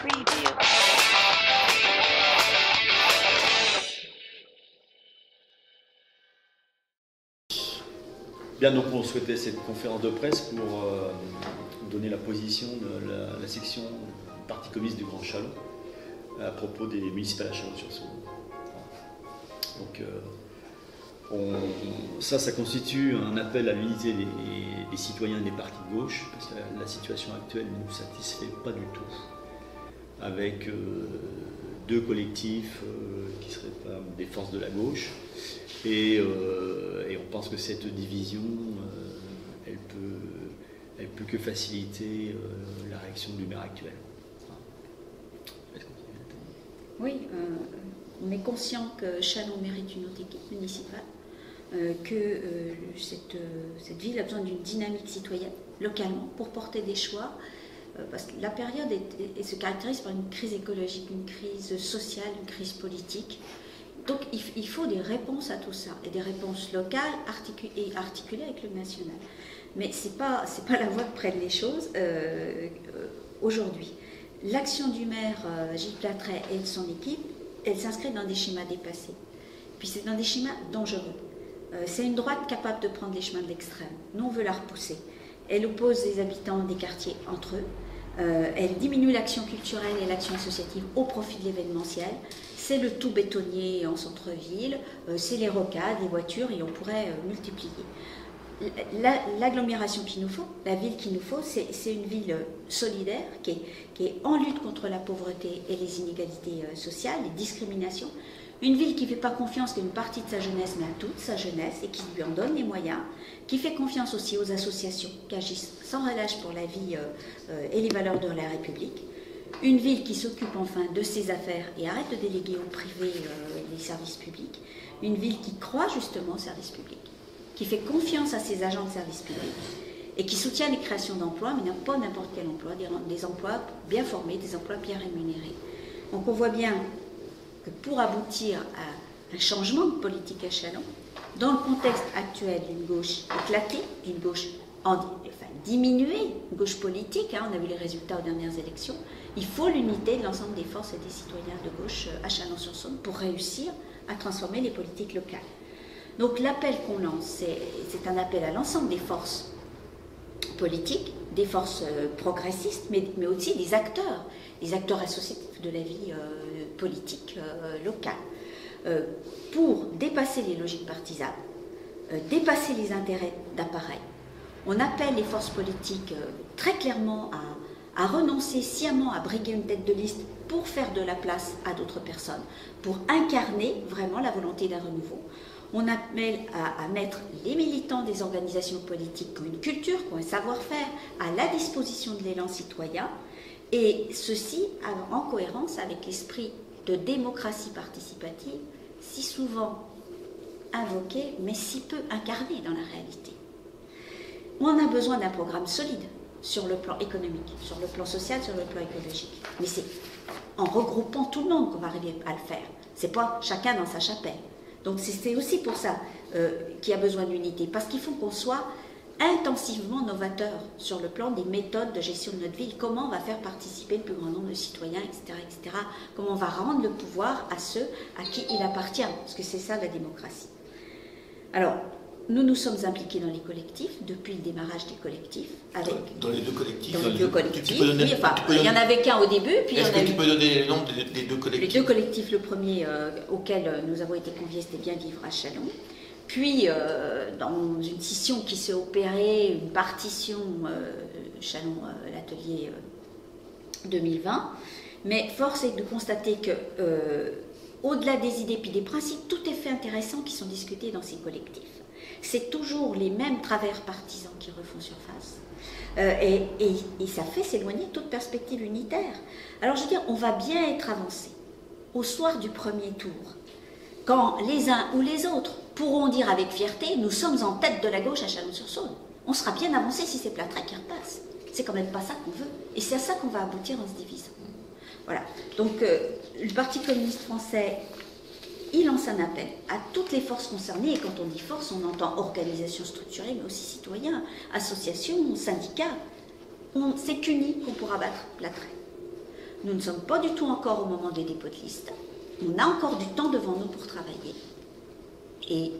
preview. Bien, donc on souhaitait cette conférence de presse pour donner la position de la section Parti communiste du Grand Châlons à propos des municipales à Chalon-sur-Saône. Donc ça constitue un appel à l'unité des citoyens et des partis de gauche, parce que la situation actuelle ne nous satisfait pas du tout, avec deux collectifs qui seraient pas des forces de la gauche, et on pense que cette division, elle peut que faciliter la réaction du maire actuel. Oui, on est conscient que Châlons mérite une autre équipe municipale, que cette ville a besoin d'une dynamique citoyenne localement pour porter des choix, parce que la période se caractérise par une crise écologique, une crise sociale, une crise politique. Donc il faut des réponses à tout ça, et des réponses locales articulées avec le national. Mais c'est pas la voie que prennent les choses aujourd'hui. L'action du maire Gilles Platret et de son équipe, elle s'inscrit dans des schémas dépassés. Puis c'est dans des schémas dangereux. C'est une droite capable de prendre les chemins de l'extrême. Nous, on veut la repousser. Elle oppose les habitants des quartiers entre eux. Elle diminue l'action culturelle et l'action associative au profit de l'événementiel. C'est le tout bétonnier en centre-ville, c'est les rocades, les voitures, et on pourrait multiplier. L'agglomération qu'il nous faut, la ville qu'il nous faut, c'est une ville solidaire qui est en lutte contre la pauvreté et les inégalités sociales, les discriminations. Une ville qui ne fait pas confiance qu'à une partie de sa jeunesse, mais à toute sa jeunesse, et qui lui en donne les moyens, qui fait confiance aussi aux associations qui agissent sans relâche pour la vie et les valeurs de la République. Une ville qui s'occupe enfin de ses affaires et arrête de déléguer au privé les services publics. Une ville qui croit justement aux services publics, qui fait confiance à ses agents de service public et qui soutient les créations d'emplois, mais pas n'importe quel emploi, des emplois bien formés, des emplois bien rémunérés. Donc on voit bien que pour aboutir à un changement de politique à Châlons, dans le contexte actuel d'une gauche éclatée, d'une gauche diminuée, une gauche politique, on a vu les résultats aux dernières élections, il faut l'unité de l'ensemble des forces et des citoyens de gauche à Chalon-sur-Saône pour réussir à transformer les politiques locales. Donc l'appel qu'on lance, c'est un appel à l'ensemble des forces politiques, des forces progressistes, mais aussi des acteurs associatifs de la vie politique locale, pour dépasser les logiques partisanes, dépasser les intérêts d'appareil. On appelle les forces politiques très clairement à renoncer sciemment à briguer une tête de liste pour faire de la place à d'autres personnes, pour incarner vraiment la volonté d'un renouveau. On appelle à mettre les militants des organisations politiques qui ont une culture, qui ont un savoir-faire, à la disposition de l'élan citoyen, et ceci en cohérence avec l'esprit de démocratie participative, si souvent invoqué, mais si peu incarné dans la réalité. On a besoin d'un programme solide sur le plan économique, sur le plan social, sur le plan écologique. Mais c'est en regroupant tout le monde qu'on va arriver à le faire. C'est pas chacun dans sa chapelle. Donc c'est aussi pour ça qu'il y a besoin d'unité, parce qu'il faut qu'on soit intensivement novateur sur le plan des méthodes de gestion de notre ville, comment on va faire participer le plus grand nombre de citoyens, etc., etc., comment on va rendre le pouvoir à ceux à qui il appartient, parce que c'est ça la démocratie. Alors, nous sommes impliqués dans les collectifs, depuis le démarrage des collectifs. Dans les deux collectifs Dans les deux collectifs, oui, enfin, il n'y en avait qu'un au début. Est-ce que tu peux donner les noms des deux collectifs? Les deux collectifs, le premier auquel nous avons été conviés, c'était Bien Vivre à Châlons. Puis, dans une scission qui s'est opérée, une partition Châlons, l'atelier 2020. Mais force est de constater que, au-delà des idées puis des principes, tout est fait intéressant qui sont discutés dans ces collectifs. C'est toujours les mêmes travers partisans qui refont surface. Et ça fait s'éloigner toute perspective unitaire. Alors je veux dire, on va bien être avancé au soir du premier tour, quand les uns ou les autres pourront dire avec fierté, nous sommes en tête de la gauche à Chalon-sur-Saône. On sera bien avancé si c'est Platret qui repasse. C'est quand même pas ça qu'on veut. Et c'est à ça qu'on va aboutir en se divisant. Voilà. Donc le Parti communiste français, il lance un appel à toutes les forces concernées, et quand on dit force, on entend organisation structurée, mais aussi citoyens, associations, syndicats. C'est qu'unis qu'on pourra battre Platret. Nous ne sommes pas du tout encore au moment des dépôts de liste. On a encore du temps devant nous pour travailler. Et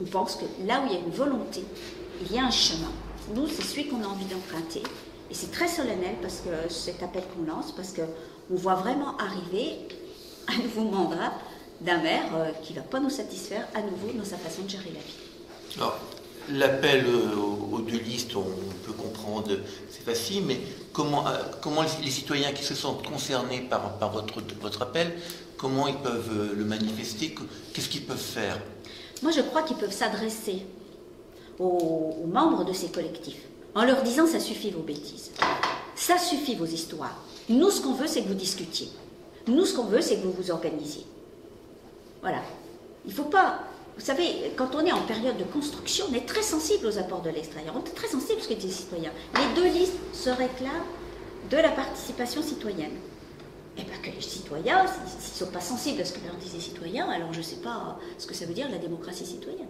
on pense que là où il y a une volonté, il y a un chemin. Nous, c'est celui qu'on a envie d'emprunter. Et c'est très solennel parce que cet appel qu'on lance, parce qu'on voit vraiment arriver un nouveau mandat d'un maire qui ne va pas nous satisfaire à nouveau dans sa façon de gérer la ville. Alors, l'appel aux deux listes, on peut comprendre, c'est facile, mais comment les citoyens qui se sentent concernés par votre appel, comment ils peuvent le manifester? Qu'est-ce qu'ils peuvent faire? Moi, je crois qu'ils peuvent s'adresser aux membres de ces collectifs en leur disant: ça suffit vos bêtises, ça suffit vos histoires. Nous, ce qu'on veut, c'est que vous discutiez. Nous, ce qu'on veut, c'est que vous vous organisiez. Voilà. Il ne faut pas... Vous savez, quand on est en période de construction, on est très sensible aux apports de l'extérieur. On est très sensible à ce que disent les citoyens. Les deux listes se réclament de la participation citoyenne. Et bien que les citoyens, s'ils ne sont pas sensibles à ce que leur disent les citoyens, alors je ne sais pas ce que ça veut dire la démocratie citoyenne.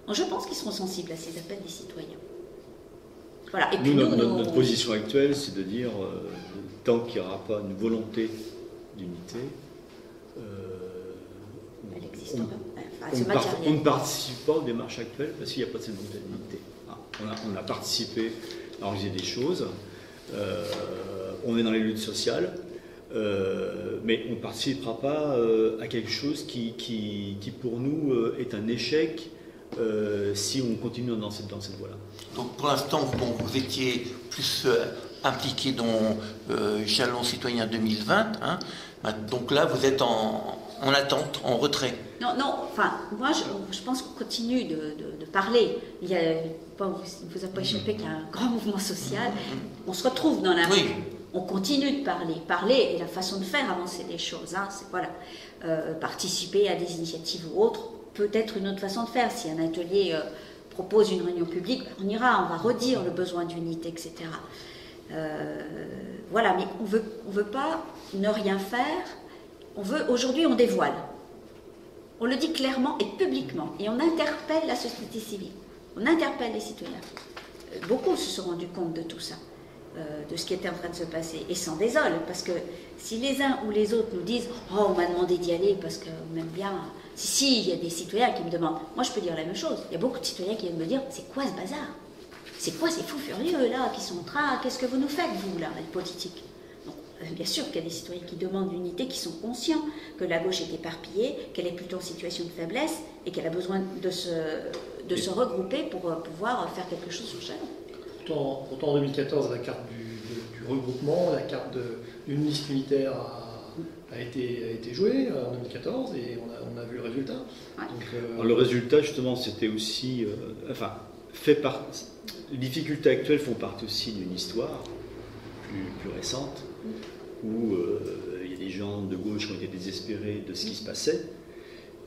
Donc je pense qu'ils seront sensibles à ces appels des citoyens. Voilà. Et puis notre position actuelle, c'est de dire, tant qu'il n'y aura pas une volonté d'unité, on ne participe pas aux démarches actuelles parce qu'il n'y a pas de cette volonté d'unité. On a participé à organiser des choses, on est dans les luttes sociales, mais on ne participera pas à quelque chose qui pour nous est un échec si on continue dans cette voie-là. Donc pour l'instant, vous étiez plus impliqué dans Jalons Citoyens 2020, hein. Donc là, vous êtes en attente, en retrait. Non, enfin, moi je pense qu'on continue de parler. Il ne vous a pas échappé qu'il y a un grand mouvement social. On se retrouve dans la rue. Oui. On continue de parler. Parler est la façon de faire avancer les choses. Hein. Voilà. Participer à des initiatives ou autres, peut-être une autre façon de faire. Si un atelier propose une réunion publique, on ira, on va redire le besoin d'unité, etc. Voilà, mais on veut pas ne rien faire. Aujourd'hui, on dévoile. On le dit clairement et publiquement. Et on interpelle la société civile. On interpelle les citoyens. Beaucoup se sont rendus compte de tout ça, de ce qui était en train de se passer. Et s'en désolent, parce que si les uns ou les autres nous disent « Oh, on m'a demandé d'y aller parce qu'on aime bien... » Si, il y a des citoyens qui me demandent. Moi, je peux dire la même chose. Il y a beaucoup de citoyens qui viennent me dire « C'est quoi ce bazar? C'est quoi ces fous furieux, là, qui sont en train... Qu'est-ce que vous nous faites, vous, là, les politiques ?» Bien sûr qu'il y a des citoyens qui demandent l'unité, qui sont conscients que la gauche est éparpillée, qu'elle est plutôt en situation de faiblesse et qu'elle a besoin de se regrouper pour pouvoir faire quelque chose sur Jalons. Pourtant, en 2014, la carte du regroupement, la carte d'une liste unitaire a été jouée en 2014 et on a vu le résultat. Ouais. Donc, le résultat, justement, c'était aussi... les difficultés actuelles font partie aussi d'une histoire plus récente, où il y a des gens de gauche qui ont été désespérés de ce qui se passait.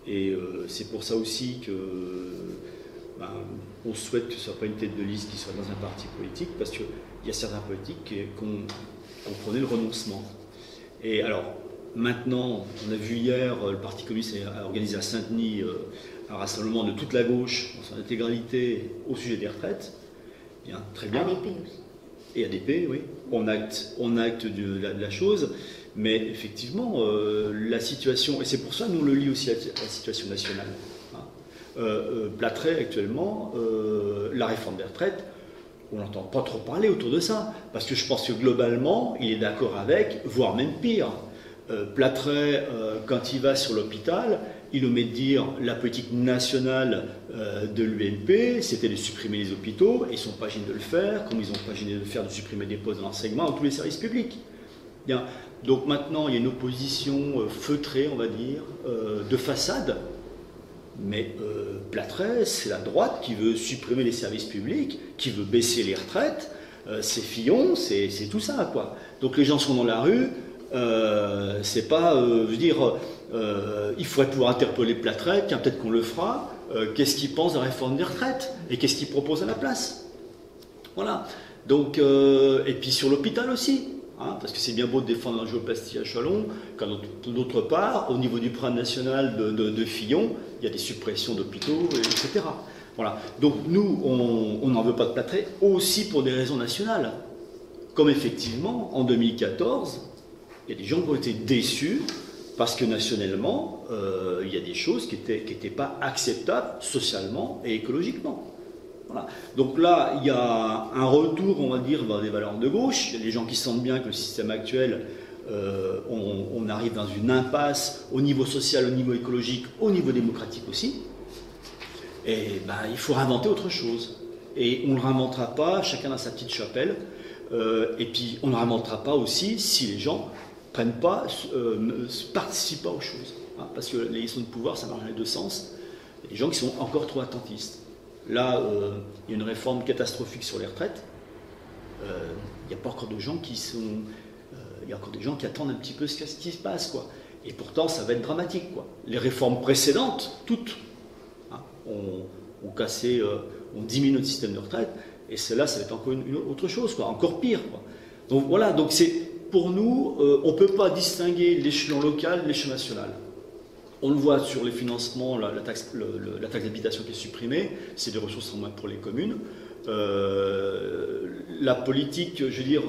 Et c'est pour ça aussi que on souhaite que ce ne soit pas une tête de liste qui soit dans un parti politique, parce qu'il y a certains politiques qui comprenaient le renoncement. Et alors, maintenant, on a vu hier, le Parti communiste a organisé à Saint-Denis un rassemblement de toute la gauche, dans son intégralité, au sujet des retraites. Bien, très bien. ADP aussi. Et ADP, oui. On acte de la chose, mais effectivement, la situation, et c'est pour ça que nous on le lie aussi à la situation nationale. Plattray, actuellement, la réforme des retraites, on n'entend pas trop parler autour de ça, parce que je pense que globalement, il est d'accord avec, voire même pire. Plattray, quand il va sur l'hôpital, il omet de dire la politique nationale de l'UMP, c'était de supprimer les hôpitaux, et ils ne sont pas gênés de le faire, comme ils n'ont pas gêné de le faire, de supprimer des postes d'enseignement dans tous les services publics. Bien. Donc maintenant, il y a une opposition feutrée, on va dire, de façade, mais Plattray, c'est la droite qui veut supprimer les services publics, qui veut baisser les retraites, c'est Fillon, c'est tout ça, quoi. Donc les gens sont dans la rue, c'est pas, je veux dire, il faudrait pouvoir interpeller Plattray, tiens, peut-être qu'on le fera, qu'est-ce qu'il pense de la réforme des retraites et qu'est-ce qu'il propose à la place. Voilà. Donc, et puis sur l'hôpital aussi, hein, parce que c'est bien beau de défendre l'angioplastie à Chalon, quand d'autre part, au niveau du programme national de Fillon, il y a des suppressions d'hôpitaux, etc. Voilà. Donc nous, on n'en veut pas de Plattray, aussi pour des raisons nationales. Comme effectivement, en 2014, Il y a des gens qui ont été déçus parce que nationalement, il y a des choses qui n'étaient pas acceptables socialement et écologiquement. Voilà. Donc là, il y a un retour, on va dire, vers des valeurs de gauche. Il y a des gens qui sentent bien que le système actuel, on arrive dans une impasse au niveau social, au niveau écologique, au niveau démocratique aussi. Et ben, il faut réinventer autre chose. Et on ne le réinventera pas, chacun dans sa petite chapelle. Et puis, on ne le réinventera pas aussi si les gens prennent pas, participent pas aux choses. Hein, parce que les questions de pouvoir, ça marche dans les deux sens. Il y a des gens qui sont encore trop attentistes. Là, il y a une réforme catastrophique sur les retraites. Il n'y a pas encore de gens qui sont... il y a encore des gens qui attendent un petit peu ce qui se passe, quoi. Et pourtant, ça va être dramatique, quoi. Les réformes précédentes, toutes, hein, ont cassé, ont diminué notre système de retraite. Et celle-là, ça va être encore une autre chose, quoi, encore pire, quoi. Donc voilà, donc c'est, pour nous, on ne peut pas distinguer l'échelon local de l'échelon national. On le voit sur les financements, la taxe d'habitation qui est supprimée, c'est des ressources en moins pour les communes. La politique, je veux dire,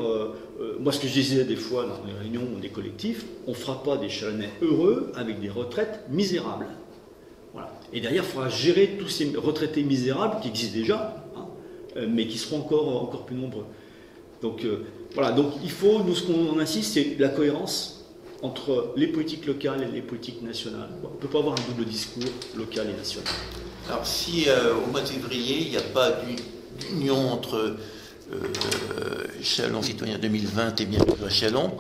moi ce que je disais des fois dans les réunions des collectifs, on ne fera pas des Chalonnais heureux avec des retraites misérables. Voilà. Et derrière, il faudra gérer tous ces retraités misérables qui existent déjà, hein, mais qui seront encore plus nombreux. Donc voilà, donc il faut, nous ce qu'on insiste, c'est la cohérence entre les politiques locales et les politiques nationales. On ne peut pas avoir un double discours local et national. Alors si au mois de février, il n'y a pas d'union entre Châlons Citoyen 2020 et Bienvenue à Châlons,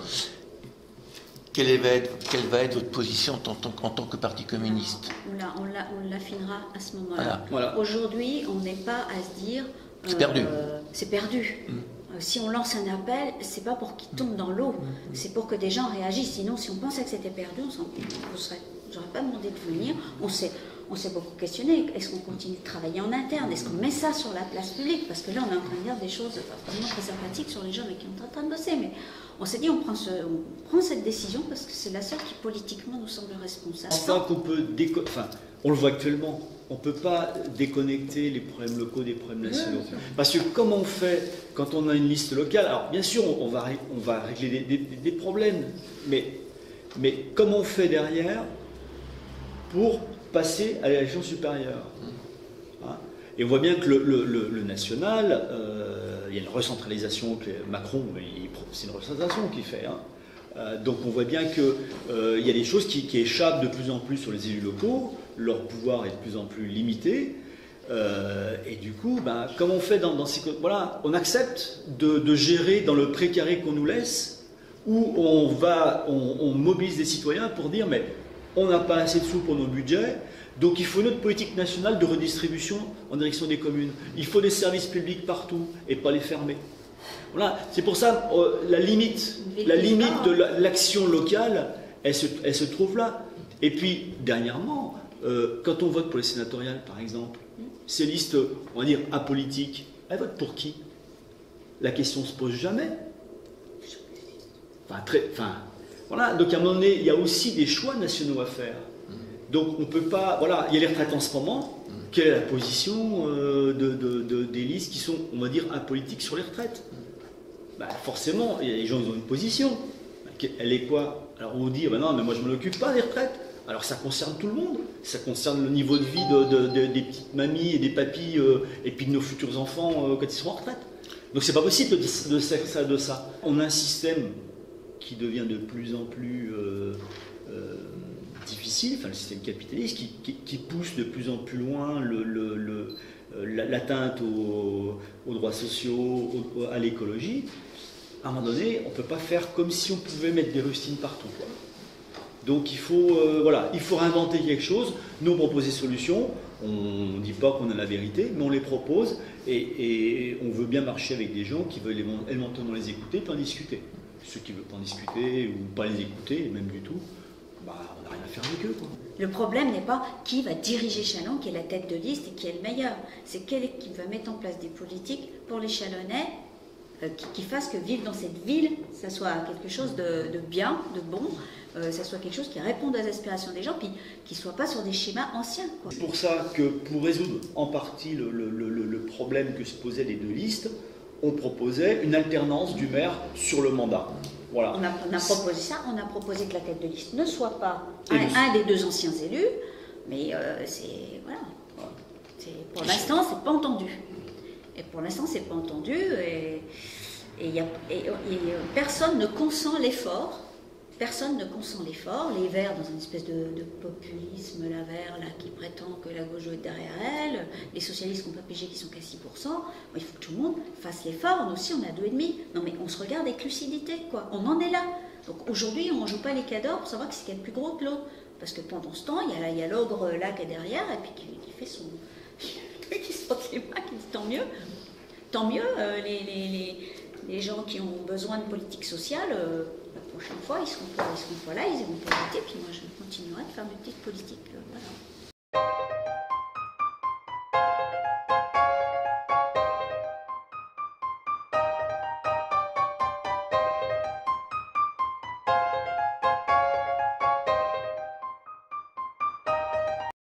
quelle va être votre position en tant que parti communiste? On l'affinera à ce moment-là. Voilà. Aujourd'hui, on n'est pas à se dire... c'est perdu. C'est perdu. Si on lance un appel, c'est pas pour qu'il tombe dans l'eau, c'est pour que des gens réagissent. Sinon, si on pensait que c'était perdu, j'aurais pas demandé de venir. On s'est beaucoup questionné. Est-ce qu'on continue de travailler en interne? Est-ce qu'on met ça sur la place publique? Parce que là, on est en train de dire des choses vraiment très sympathiques sur les gens avec qui on est en train de bosser. Mais on s'est dit, on prend cette décision parce que c'est la seule qui politiquement nous semble responsable. Enfin, qu'on peut on le voit actuellement. On ne peut pas déconnecter les problèmes locaux des problèmes nationaux. Parce que comment on fait quand on a une liste locale? Alors bien sûr, on va régler des problèmes, mais comment on fait derrière pour passer à l'élection supérieure, hein? Et on voit bien que le national, il y a une recentralisation que Macron, c'est une recentralisation qu'il fait, hein. Donc on voit bien qu'il y a des choses qui échappent de plus en plus sur les élus locaux, leur pouvoir est de plus en plus limité, et du coup, comment on fait dans ces... Voilà, on accepte de gérer dans le précaré qu'on nous laisse, où on mobilise des citoyens pour dire, mais on n'a pas assez de sous pour nos budgets, donc il faut une autre politique nationale de redistribution en direction des communes. Il faut des services publics partout, et pas les fermer. Voilà, c'est pour ça la limite de l'action locale, elle se trouve là. Et puis, dernièrement, quand on vote pour les sénatoriales, par exemple, ces listes, on va dire, apolitiques, elles votent pour qui? La question ne se pose jamais. Voilà, donc à un moment donné, il y a aussi des choix nationaux à faire. Donc on ne peut pas... Voilà, il y a les retraites en ce moment. Quelle est la position des listes qui sont, on va dire, apolitiques sur les retraites? Forcément, les gens ils ont une position. Elle est quoi? Alors on vous dit, non, mais moi je ne m'occupe pas des retraites. Alors ça concerne tout le monde. Ça concerne le niveau de vie des petites mamies et des papis et puis de nos futurs enfants quand ils seront en retraite. Donc c'est pas possible de ça. On a un système qui devient de plus en plus difficile, le système capitaliste, qui pousse de plus en plus loin l'atteinte aux droits sociaux, à l'écologie. À un moment donné, on ne peut pas faire comme si on pouvait mettre des rustines partout, quoi. Donc il faut réinventer quelque chose. Nous, on propose des solutions. On ne dit pas qu'on a la vérité, mais on les propose et on veut bien marcher avec des gens qui veulent éventuellement les écouter et en discuter. Ceux qui ne veulent pas en discuter ou pas les écouter, même du tout, on n'a rien à faire avec eux, quoi. Le problème n'est pas qui va diriger Châlons, qui est la tête de liste et qui est le meilleur. C'est qui va mettre en place des politiques pour les Chalonnais qui fassent que vivre dans cette ville, ça soit quelque chose de bien, de bon, ça soit quelque chose qui réponde aux aspirations des gens, puis qui ne soit pas sur des schémas anciens, quoi. C'est pour ça que, pour résoudre en partie le problème que se posaient les deux listes, on proposait une alternance du maire sur le mandat. Voilà. On a proposé ça, on a proposé que la tête de liste ne soit pas un des 2 anciens élus, mais voilà. Pour l'instant, c'est pas entendu. Et pour l'instant, c'est pas entendu, et personne ne consent l'effort. Personne ne consent l'effort. Les Verts, dans une espèce de populisme, la Vert, là, qui prétend que la gauche doit être derrière elle, les socialistes qui n'ont pas pigé, qui sont qu'à 6%. Il faut que tout le monde fasse l'effort. Nous aussi, on a 2,5%. Non, mais on se regarde avec lucidité, quoi. On en est là. Donc aujourd'hui, on ne joue pas les cadors pour savoir qui est le plus gros que l'autre. Parce que pendant ce temps, il y a l'ogre là qui est derrière, et puis qui fait son... qui se frotte les mains, qui dit tant mieux. Tant mieux, les gens qui ont besoin de politique sociale, la prochaine fois, ils seront pas là, ils iront pas voter, puis moi je continuerai de faire des petites politiques. Voilà.